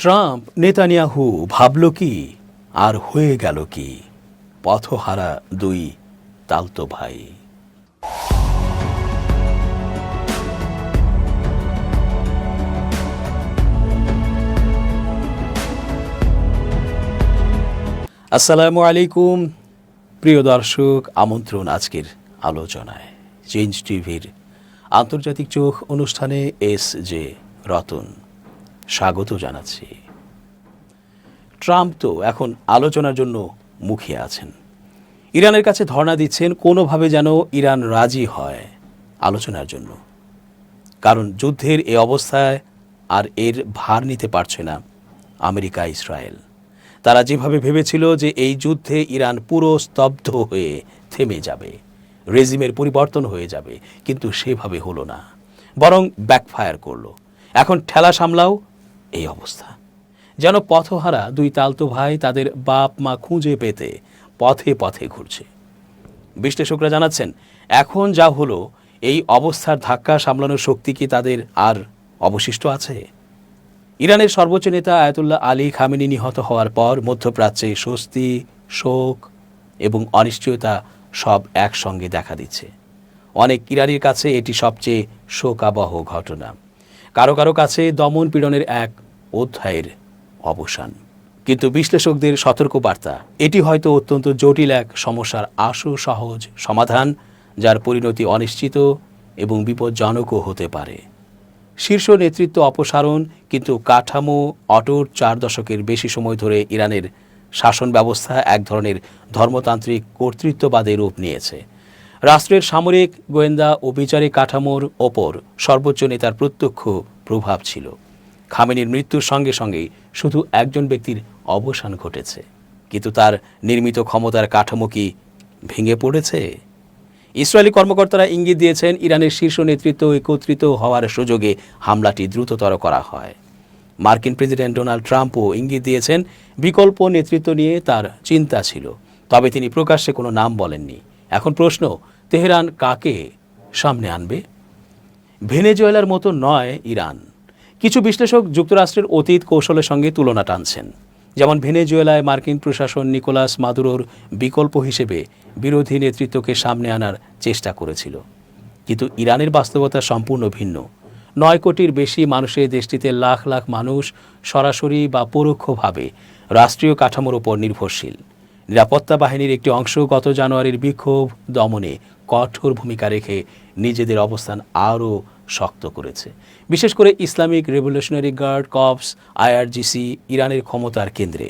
Trump Netanyahu ভাবল কি আর হয়ে গেল কি? পথহারা দুই তালতো ভাই। আসসালামু আলাইকুম প্রিয় দর্শক, আমন্ত্রণ আজকের আলোচনায়। চেঞ্জ টিভির আন্তর্জাতিক চোখ অনুষ্ঠানে এস.জে. রতন স্বাগত জানাচ্ছি। ট্রাম্প তো এখন আলোচনার জন্য মুখিয়ে আছেন, ইরানের কাছে ধর্ণা দিচ্ছেন কোনোভাবে যেন ইরান রাজি হয় আলোচনার জন্য। কারণ যুদ্ধের এই অবস্থায় আর এর ভার নিতে পারছে না আমেরিকা, ইসরায়েল। তারা যেভাবে ভেবেছিল যে এই যুদ্ধে ইরান পুরো স্তব্ধ হয়ে থেমে যাবে, রেজিমের পরিবর্তন হয়ে যাবে, কিন্তু সেভাবে হলো না, বরং ব্যাকফায়ার করলো। এখন ঠেলা সামলাও এই অবস্থা। যেন পথহারা দুই তালতো ভাই তাদের বাপ মা খুঁজে পেতে পথে পথে ঘুরছে। বিশ্লেষকরা জানাচ্ছেন, এখন যা হলো, এই অবস্থার ধাক্কা সামলানোর শক্তি কি তাদের আর অবশিষ্ট আছে? ইরানের সর্বোচ্চ নেতা আয়াতুল্লাহ আলী খামেনি নিহত হওয়ার পর মধ্যপ্রাচ্যে স্বস্তি, শোক এবং অনিশ্চয়তা সব একসঙ্গে দেখা দিচ্ছে। অনেক ইরানির কাছে এটি সবচেয়ে শোকাবহ ঘটনা, কারো কারো কাছে দমন পীড়নের এক অধ্যায়ের অবসান। কিন্তু বিশ্লেষকদের সতর্কবার্তা, এটি হয়তো অত্যন্ত জটিল এক সমস্যার আশু সহজ সমাধান, যার পরিণতি অনিশ্চিত এবং বিপজ্জনকও হতে পারে। শীর্ষ নেতৃত্ব অপসারণ, কিন্তু কাঠামো অটুট। 4 দশকের বেশি সময় ধরে ইরানের শাসন ব্যবস্থা এক ধরনের ধর্মতান্ত্রিক কর্তৃত্ববাদের রূপ নিয়েছে। রাষ্ট্রের সামরিক, গোয়েন্দা ও বিচারিক কাঠামোর ওপর সর্বোচ্চ নেতার প্রত্যক্ষ প্রভাব ছিল। খামেনির মৃত্যুর সঙ্গে সঙ্গেই শুধু একজন ব্যক্তির অবসান ঘটেছে, কিন্তু তার নির্মিত ক্ষমতার কাঠামো কি ভেঙে পড়েছে? ইসরায়েলি কর্মকর্তারা ইঙ্গিত দিয়েছেন, ইরানের শীর্ষ নেতৃত্ব একত্রিত হওয়ার সুযোগে হামলাটি দ্রুততর করা হয়। মার্কিন প্রেসিডেন্ট ডোনাল্ড ট্রাম্পও ইঙ্গিত দিয়েছেন, বিকল্প নেতৃত্ব নিয়ে তার চিন্তা ছিল, তবে তিনি প্রকাশ্যে কোনো নাম বলেননি। এখন প্রশ্ন, তেহরান কাকে সামনে আনবে? ভেনেজুয়েলার মতো নয় ইরান। কিছু বিশ্লেষক যুক্তরাষ্ট্রের অতীত কৌশলের সঙ্গে তুলনা টানছেন। যেমন ভেনেজুয়েলায় মার্কিন প্রশাসন নিকোলাস মাদুরোর বিকল্প হিসেবে বিরোধী নেতৃত্বকে সামনে আনার চেষ্টা করেছিল, কিন্তু ইরানের বাস্তবতা সম্পূর্ণ ভিন্ন। 9 কোটির বেশি মানুষের দেশটিতে লাখ লাখ মানুষ সরাসরি বা পরোক্ষভাবে রাষ্ট্রীয় কাঠামোর ওপর নির্ভরশীল। নিরাপত্তা বাহিনীর একটি অংশ গত জানুয়ারির বিক্ষোভ দমনে কঠোর ভূমিকা রেখে নিজেদের অবস্থান আরও শক্ত করেছে। বিশেষ করে Islamic Revolutionary Guard Corps IRGC ইরানের ক্ষমতার কেন্দ্রে।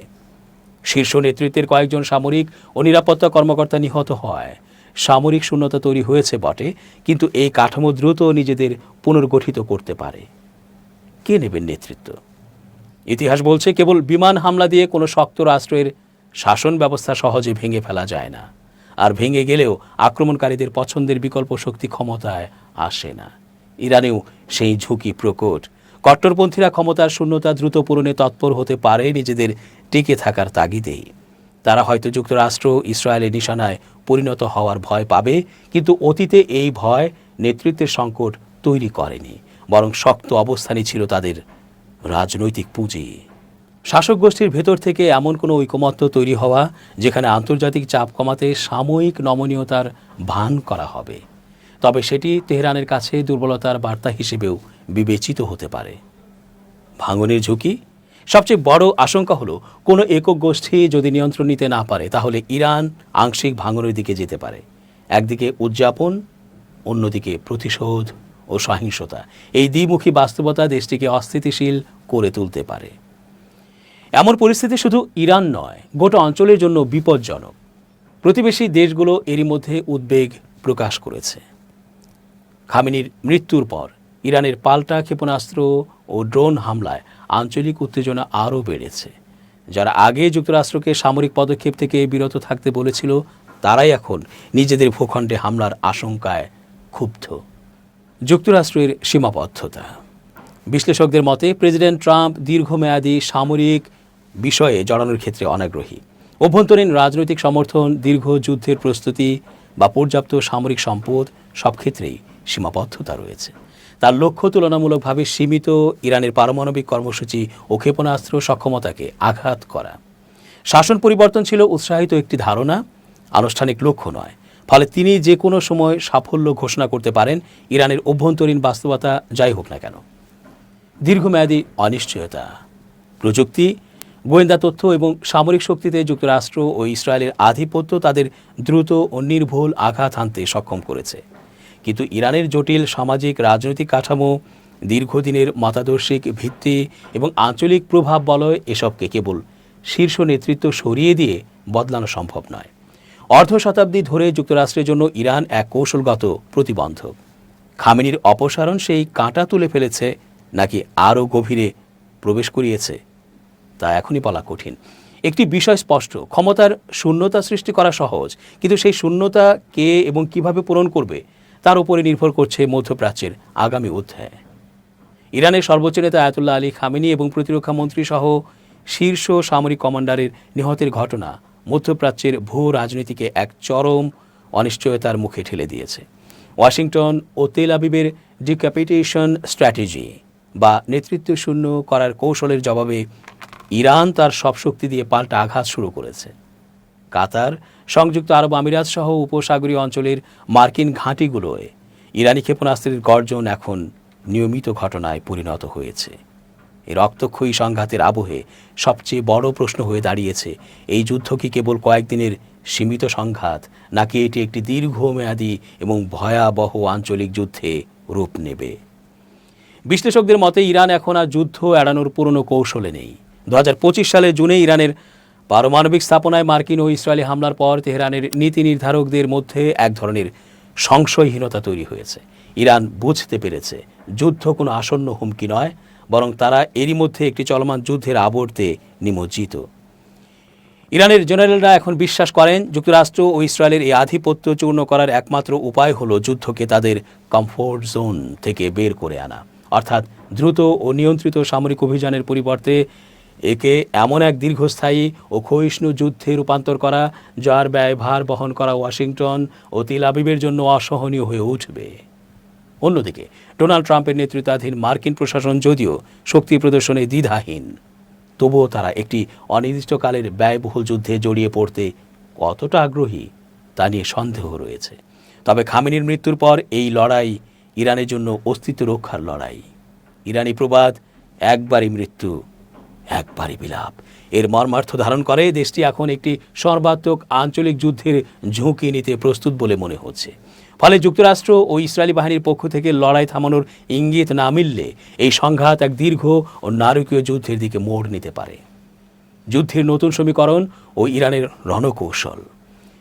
শীর্ষ নেতৃত্বের কয়েকজন সামরিক ও নিরাপত্তা কর্মকর্তা নিহত হয়। সামরিক শূন্যতা তৈরি হয়েছে বটে, কিন্তু এই কাঠামো দ্রুত নিজেদের পুনর্গঠিত করতে পারে। কে নেবেন নেতৃত্ব? ইতিহাস বলছে, কেবল বিমান হামলা দিয়ে কোনো শক্ত রাষ্ট্রের শাসন ব্যবস্থা সহজে ভেঙে ফেলা যায় না। আর ভেঙে গেলেও আক্রমণকারীদের পছন্দের বিকল্প শক্তি ক্ষমতায় আসে না। ইরানেও সেই ঝুঁকি প্রকট। কট্টরপন্থীরা ক্ষমতার শূন্যতা দ্রুত পূরণে তৎপর হতে পারে নিজেদের টিকে থাকার তাগিদেই। তারা হয়তো যুক্তরাষ্ট্র, ইসরায়েলের নিশানায় পরিণত হওয়ার ভয় পাবে, কিন্তু অতীতে এই ভয় নেতৃত্বের সংকট তৈরি করেনি, বরং শক্ত অবস্থানই ছিল তাদের রাজনৈতিক পুঁজি। শাসক গোষ্ঠীর ভেতর থেকে এমন কোনো ঐকমত্য তৈরি হওয়া যেখানে আন্তর্জাতিক চাপ কমাতে সাময়িক নমনীয়তার ভান করা হবে, তবে সেটি তেহরানের কাছে দুর্বলতার বার্তা হিসেবেও বিবেচিত হতে পারে। ভাঙনের ঝুঁকি, সবচেয়ে বড় আশঙ্কা হলো, কোনো একক গোষ্ঠী যদি নিয়ন্ত্রণ নিতে না পারে, তাহলে ইরান আংশিক ভাঙনের দিকে যেতে পারে। একদিকে উদযাপন, অন্যদিকে প্রতিশোধ ও সহিংসতা। এই দ্বিমুখী বাস্তবতা দেশটিকে অস্থিতিশীল করে তুলতে পারে। এমন পরিস্থিতি শুধু ইরান নয়, গোটা অঞ্চলের জন্য বিপজ্জনক। প্রতিবেশী দেশগুলো এরই মধ্যে উদ্বেগ প্রকাশ করেছে। খামেনির মৃত্যুর পর ইরানের পাল্টা ক্ষেপণাস্ত্র ও ড্রোন হামলায় আঞ্চলিক উত্তেজনা আরও বেড়েছে। যারা আগে যুক্তরাষ্ট্রকে সামরিক পদক্ষেপ থেকে বিরত থাকতে বলেছিল, তারাই এখন নিজেদের ভূখণ্ডে হামলার আশঙ্কায় ক্ষুব্ধ। যুক্তরাষ্ট্রের সীমাবদ্ধতা, বিশ্লেষকদের মতে প্রেসিডেন্ট ট্রাম্প দীর্ঘমেয়াদী সামরিক বিষয়ে জড়ানোর ক্ষেত্রে অনাগ্রহী। অভ্যন্তরীণ রাজনৈতিক সমর্থন, দীর্ঘ যুদ্ধের প্রস্তুতি বা পর্যাপ্ত সামরিক সম্পদ, সব ক্ষেত্রেই সীমাবদ্ধতা রয়েছে। তার লক্ষ্য তুলনামূলকভাবে সীমিত ইরানের পারমাণবিক কর্মসূচি ও ক্ষেপণাস্ত্র সক্ষমতাকে আঘাত করা। শাসন পরিবর্তন ছিল উৎসাহিত একটি ধারণা, আনুষ্ঠানিক লক্ষ্য নয়। ফলে তিনি যে কোনো সময় সাফল্য ঘোষণা করতে পারেন, ইরানের অভ্যন্তরীণ বাস্তবতা যাই হোক না কেন। দীর্ঘমেয়াদী অনিশ্চয়তা, প্রযুক্তি, গোয়েন্দা তথ্য এবং সামরিক শক্তিতে যুক্তরাষ্ট্র ও ইসরায়েলের আধিপত্য তাদের দ্রুত ও নির্ভুল আঘাত হানতে সক্ষম করেছে। কিন্তু ইরানের জটিল সামাজিক রাজনৈতিক কাঠামো, দীর্ঘদিনের মতাদর্শিক ভিত্তি এবং আঞ্চলিক প্রভাব বলয় এসবকে কেবল শীর্ষ নেতৃত্ব সরিয়ে দিয়ে বদলানো সম্ভব নয়। অর্ধ শতাব্দী ধরে যুক্তরাষ্ট্রের জন্য ইরান এক কৌশলগত প্রতিবন্ধক। খামেনির অপসারণ সেই কাঁটা তুলে ফেলেছে নাকি আরও গভীরে প্রবেশ করিয়েছে, তা এখনই বলা কঠিন। একটি বিষয় স্পষ্ট, ক্ষমতার শূন্যতা সৃষ্টি করা সহজ, কিন্তু সেই শূন্যতা কে এবং কিভাবে পূরণ করবে তার উপরে নির্ভর করছে মধ্যপ্রাচ্যের আগামী অধ্যায়। ইরানের সর্বোচ্চ নেতা আয়াতুল্লাহ আলী খামেনি এবং প্রতিরক্ষা মন্ত্রী সহ শীর্ষ সামরিক কমান্ডারের নিহতের ঘটনা মধ্যপ্রাচ্যের ভূ রাজনীতিকে এক চরম অনিশ্চয়তার মুখে ঠেলে দিয়েছে। ওয়াশিংটন ও তেল আবিবের ডিক্যাপিটেশন স্ট্র্যাটেজি বা নেতৃত্ব শূন্য করার কৌশলের জবাবে ইরান তার সব শক্তি দিয়ে পাল্টা আঘাত শুরু করেছে। কাতার, সংযুক্ত আরব আমিরাত সহ উপসাগরীয় অঞ্চলের মার্কিন ঘাঁটিগুলোয় ইরানি ক্ষেপণাস্ত্রের গর্জন এখন নিয়মিত ঘটনায় পরিণত হয়েছে। এই রক্তক্ষয়ী সংঘাতের আবহে সবচেয়ে বড় প্রশ্ন হয়ে দাঁড়িয়েছে, এই যুদ্ধ কি কেবল কয়েকদিনের সীমিত সংঘাত, নাকি এটি একটি দীর্ঘমেয়াদী এবং ভয়াবহ আঞ্চলিক যুদ্ধে রূপ নেবে? বিশ্লেষকদের মতে ইরান এখন আর যুদ্ধ এড়ানোর পুরনো কৌশলে নেই। 2025 সালের জুনে ইরানের পারমাণবিক স্থাপনায় মার্কিন ও ইসরায়েলি হামলার পর তেহরানের নীতি নির্ধারকদের মধ্যে এক ধরনের সংশয়হীনতা তৈরি হয়েছে। ইরান বুঝতে পেরেছে যুদ্ধ কোনো আসন্ন হুমকি নয়, বরং তারা এরই মধ্যে একটি চলমান যুদ্ধের আবর্তে নিমজ্জিত। ইরানের জেনারেলরা এখন বিশ্বাস করেন যুক্তরাষ্ট্র ও ইসরায়েলের এই আধিপত্য চূর্ণ করার একমাত্র উপায় হলো যুদ্ধকে তাদের কমফোর্ট জোন থেকে বের করে আনা, অর্থাৎ দ্রুত ও নিয়ন্ত্রিত সামরিক অভিযানের পরিবর্তে একে এমন এক দীর্ঘস্থায়ী ও ক্ষয়িষ্ণু যুদ্ধে রূপান্তর করা যার ব্যয়ভার বহন করা ওয়াশিংটন ও তেল আবিবের জন্য অসহনীয় হয়ে উঠবে। অন্যদিকে ডোনাল্ড ট্রাম্পের নেতৃত্বাধীন মার্কিন প্রশাসন যদিও শক্তি প্রদর্শনে দ্বিধাহীন, তবুও তারা একটি অনির্দিষ্টকালের ব্যয়বহুল যুদ্ধে জড়িয়ে পড়তে কতটা আগ্রহী তা নিয়ে সন্দেহ রয়েছে। তবে খামেনির মৃত্যুর পর এই লড়াই ইরানের জন্য অস্তিত্ব রক্ষার লড়াই। ইরানি প্রবাদ, একবারই মৃত্যু একবারই বিলাপ, এর মর্মার্থ ধারণ করে দেশটি এখন একটি সর্বাত্মক আঞ্চলিক যুদ্ধের ঝুঁকি নিতে প্রস্তুত বলে মনে হচ্ছে। ফলে যুক্তরাষ্ট্র ও ইসরায়েলি বাহিনীর পক্ষ থেকে লড়াই থামানোর ইঙ্গিত না মিললে এই সংঘাত এক দীর্ঘ ও নারকীয় যুদ্ধের দিকে মোড় নিতে পারে। যুদ্ধের নতুন সমীকরণ ও ইরানের রণকৌশল।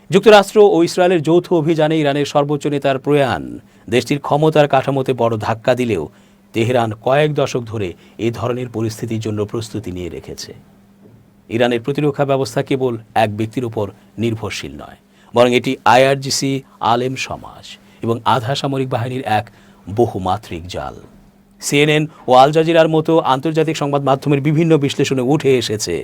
যুক্তরাষ্ট্র ও ইসরায়েলের যৌথ অভিযানে ইরানের সর্বোচ্চ নেতার প্রয়াণ দেশটির ক্ষমতার কাঠামোতে বড় ধাক্কা দিলেও তেহরান কয়েক দশক ধরে এই ধরনের পরিস্থিতির জন্য প্রস্তুতি নিয়ে রেখেছে। ইরানের প্রতিরক্ষা ব্যবস্থা কেবল এক ব্যক্তির উপর নির্ভরশীল নয়, বরং এটি আইআরজিসি, আলেম সমাজ এবং আধা সামরিক বাহিনীর এক বহুমাত্রিক জাল। সিএনএন ও আল জাজিরার মতো আন্তর্জাতিক সংবাদ মাধ্যমের বিভিন্ন বিশ্লেষণে উঠে এসেছে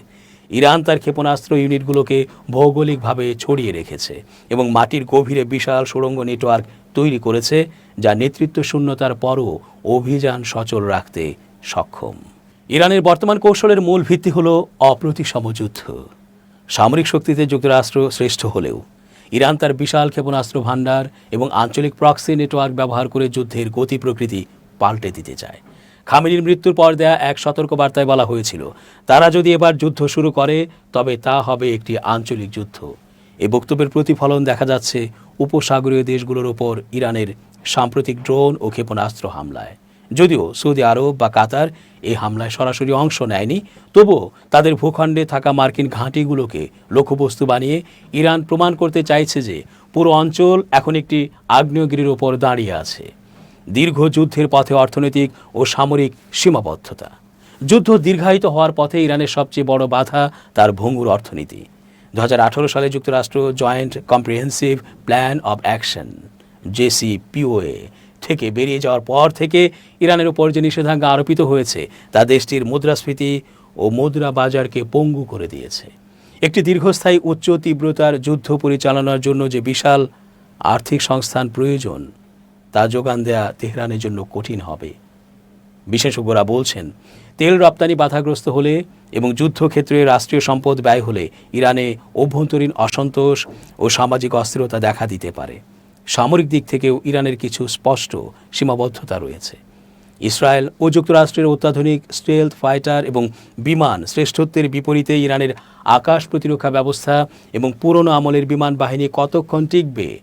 ইরান তার ক্ষেপণাস্ত্র ইউনিটগুলোকে ভৌগোলিকভাবে ছড়িয়ে রেখেছে এবং মাটির গভীরে বিশাল সুড়ঙ্গ নেটওয়ার্ক তৈরি করেছে, যা নেতৃত্ব শূন্যতার পরও অভিযান সচল রাখতে সক্ষম। ইরানের বর্তমান কৌশলের মূল ভিত্তি হল অপ্রতিসম যুদ্ধ। সামরিক শক্তিতে যুক্তরাষ্ট্র শ্রেষ্ঠ হলেও ইরান তার বিশাল ক্ষেপণাস্ত্র ভাণ্ডার এবং আঞ্চলিক প্রক্সি নেটওয়ার্ক ব্যবহার করে যুদ্ধের গতি প্রকৃতি পাল্টে দিতে চায়। খামেনির মৃত্যুর পর দেয়া এক সতর্কবার্তায় বলা হয়েছিল, তারা যদি এবার যুদ্ধ শুরু করে তবে তা হবে একটি আঞ্চলিক যুদ্ধ। এই বক্তব্যের প্রতিফলন দেখা যাচ্ছে উপসাগরীয় দেশগুলোর ওপর ইরানের সাম্প্রতিক ড্রোন ও ক্ষেপণাস্ত্র হামলায়। যদিও সৌদি আরব বা কাতার এই হামলায় সরাসরি অংশ নেয়নি, তবুও তাদের ভূখণ্ডে থাকা মার্কিন ঘাঁটিগুলোকে লক্ষ্যবস্তু বানিয়ে ইরান প্রমাণ করতে চাইছে যে পুরো অঞ্চল এখন একটি আগ্নেয়গিরির ওপর দাঁড়িয়ে আছে। দীর্ঘ যুদ্ধের পথে অর্থনৈতিক ও সামরিক সীমাবদ্ধতা। যুদ্ধ দীর্ঘায়িত হওয়ার পথে ইরানের সবচেয়ে বড় বাধা তার ভঙ্গুর অর্থনীতি। 2018 সালে যুক্তরাষ্ট্র joint comprehensive plan of action JCPOA থেকে বেরিয়ে যাওয়ার পর থেকে ইরানের উপর যে নিষেধাজ্ঞা আরোপিত হয়েছে তা দেশটির মুদ্রাস্ফীতি ও মুদ্রা বাজারকে পঙ্গু করে দিয়েছে। একটি দীর্ঘস্থায়ী উচ্চ তীব্রতার যুদ্ধ পরিচালনার জন্য যে বিশাল আর্থিক সংস্থান প্রয়োজন তা যোগান দেয়া তেহরানের জন্য কঠিন হবে। বিশেষজ্ঞরা বলছেন, তেল রপ্তানি বাধাগ্রস্ত হলে এবং যুদ্ধক্ষেত্রে রাষ্ট্রীয় সম্পদ ব্যয় হলে ইরানে অভ্যন্তরীণ অসন্তোষ ও সামাজিক অস্থিরতা দেখা দিতে পারে। সামরিক দিক থেকেও ইরানের কিছু স্পষ্ট সীমাবদ্ধতা রয়েছে। ইসরায়েল ও যুক্তরাষ্ট্রের অত্যাধুনিক স্টেলথ ফাইটার এবং বিমান শ্রেষ্ঠত্বের বিপরীতে ইরানের আকাশ প্রতিরক্ষা ব্যবস্থা এবং পুরনো আমলের বিমান বাহিনী কতক্ষণ টিকবে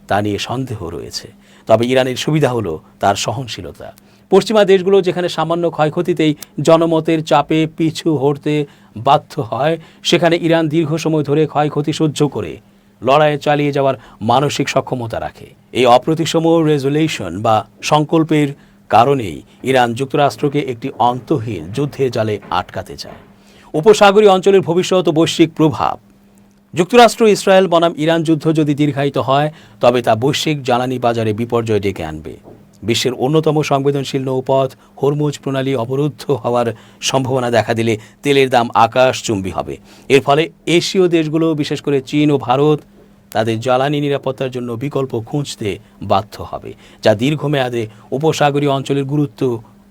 তা নিয়ে সন্দেহ রয়েছে। তবে ইরানের সুবিধা হলো তার সহনশীলতা। পশ্চিমা দেশগুলো যেখানে সামান্য ক্ষয়ক্ষতিতেই জনমতের চাপে পিছু হটতে বাধ্য হয়, সেখানে ইরান দীর্ঘ সময় ধরে ক্ষয়ক্ষতি সহ্য করে লড়াই চালিয়ে যাওয়ার মানসিক সক্ষমতা রাখে। এই অপ্রতিসম রেজুলেশন বা সংকল্পের কারণেই ইরান যুক্তরাষ্ট্রকে একটি অন্তহীন যুদ্ধের জালে আটকাতে চায়। উপসাগরীয় অঞ্চলের ভবিষ্যৎ ও বৈশ্বিক প্রভাব। যুক্তরাষ্ট্র ইসরায়েল বনাম ইরান যুদ্ধ যদি দীর্ঘায়িত হয়, তবে তা বৈশ্বিক জ্বালানি বাজারে বিপর্যয় ডেকে আনবে। বিশ্বের অন্যতম সংবেদনশীল নৌপথ হরমুজ প্রণালী অবরুদ্ধ হওয়ার সম্ভাবনা দেখা দিলে তেলের দাম আকাশচুম্বী হবে। এর ফলে এশীয় দেশগুলো, বিশেষ করে চীন ও ভারত, তাদের জ্বালানি নিরাপত্তার জন্য বিকল্প খুঁজতে বাধ্য হবে, যা দীর্ঘমেয়াদে উপসাগরীয় অঞ্চলের গুরুত্ব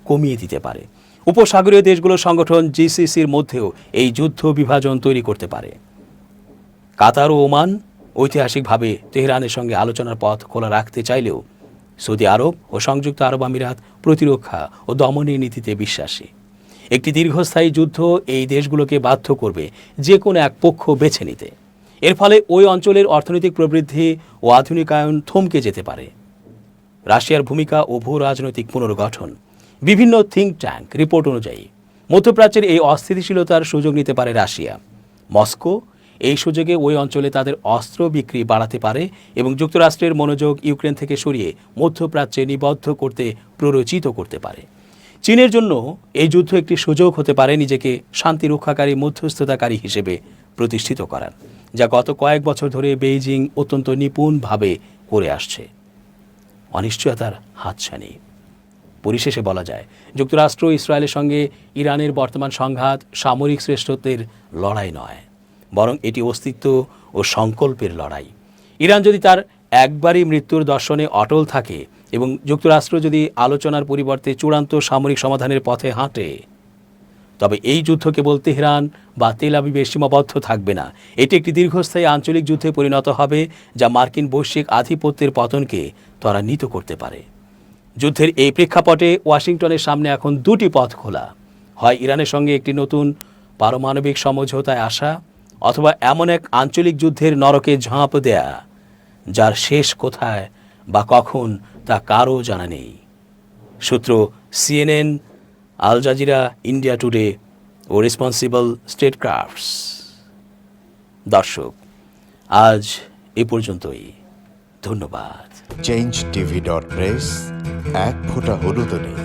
কমিয়ে দিতে পারে। উপসাগরীয় দেশগুলোর সংগঠন জিসিসির মধ্যেও এই যুদ্ধ বিভাজন তৈরি করতে পারে। কাতার ও ওমান ঐতিহাসিকভাবে তেহরানের সঙ্গে আলোচনার পথ খোলা রাখতে চাইলেও সৌদি আরব ও সংযুক্ত আরব আমিরাত প্রতিরক্ষা ও দমনের নীতিতে বিশ্বাসী। একটি দীর্ঘস্থায়ী যুদ্ধ এই দেশগুলোকে বাধ্য করবে যে কোনো এক পক্ষ বেছে নিতে। এর ফলে ওই অঞ্চলের অর্থনৈতিক প্রবৃদ্ধি ও আধুনিকায়ন থমকে যেতে পারে। রাশিয়ার ভূমিকা ও ভূ রাজনৈতিক পুনর্গঠন। বিভিন্ন থিঙ্ক ট্যাঙ্ক রিপোর্ট অনুযায়ী মধ্যপ্রাচ্যের এই অস্থিতিশীলতার সুযোগ নিতে পারে রাশিয়া। মস্কো এই সুযোগে ওই অঞ্চলে তাদের অস্ত্র বিক্রি বাড়াতে পারে এবং যুক্তরাষ্ট্রের মনোযোগ ইউক্রেন থেকে সরিয়ে মধ্যপ্রাচ্যে নিবদ্ধ করতে প্ররোচিত করতে পারে। চীনের জন্য এই যুদ্ধ একটি সুযোগ হতে পারে নিজেকে শান্তি রক্ষাকারী মধ্যস্থতাকারী হিসেবে প্রতিষ্ঠিত করার, যা গত কয়েক বছর ধরে বেইজিং অত্যন্ত নিপুণভাবে করে আসছে। অনিশ্চয়তার হাতছানি। পরিশেষে বলা যায়, যুক্তরাষ্ট্র ইসরায়েলের সঙ্গে ইরানের বর্তমান সংঘাত সামরিক শ্রেষ্ঠত্বের লড়াই নয়, বরং এটি অস্তিত্ব ও সংকল্পের লড়াই। ইরান যদি তার একবারই মৃত্যুর দর্শনে অটল থাকে এবং যুক্তরাষ্ট্র যদি আলোচনার পরিবর্তে চূড়ান্ত সামরিক সমাধানের পথে হাঁটে, তবে এই যুদ্ধ কেবল তেহরান বা তেল আবিবে সীমাবদ্ধ থাকবে না। এটি একটি দীর্ঘস্থায়ী আঞ্চলিক যুদ্ধে পরিণত হবে, যা মার্কিন বৈশ্বিক আধিপত্যের পতনকে ত্বরান্বিত করতে পারে। যুদ্ধের এই প্রেক্ষাপটে ওয়াশিংটনের সামনে এখন দুটি পথ খোলা। হয় ইরানের সঙ্গে একটি নতুন পারমাণবিক সমঝোতায় আসা, অথবা এমন এক আঞ্চলিক যুদ্ধের নরকে ঝাঁপ দেয়া যার শেষ কোথায় বা কখন তা কারও জানা নেই। সূত্র CNN, Al Jazeera, India Today ও রেসপন্সিবল স্টেটক্রাফটস। দর্শক, আজ এ পর্যন্তই। ধন্যবাদ। changetv.press, এক ফোঁটা হলুদ নেই।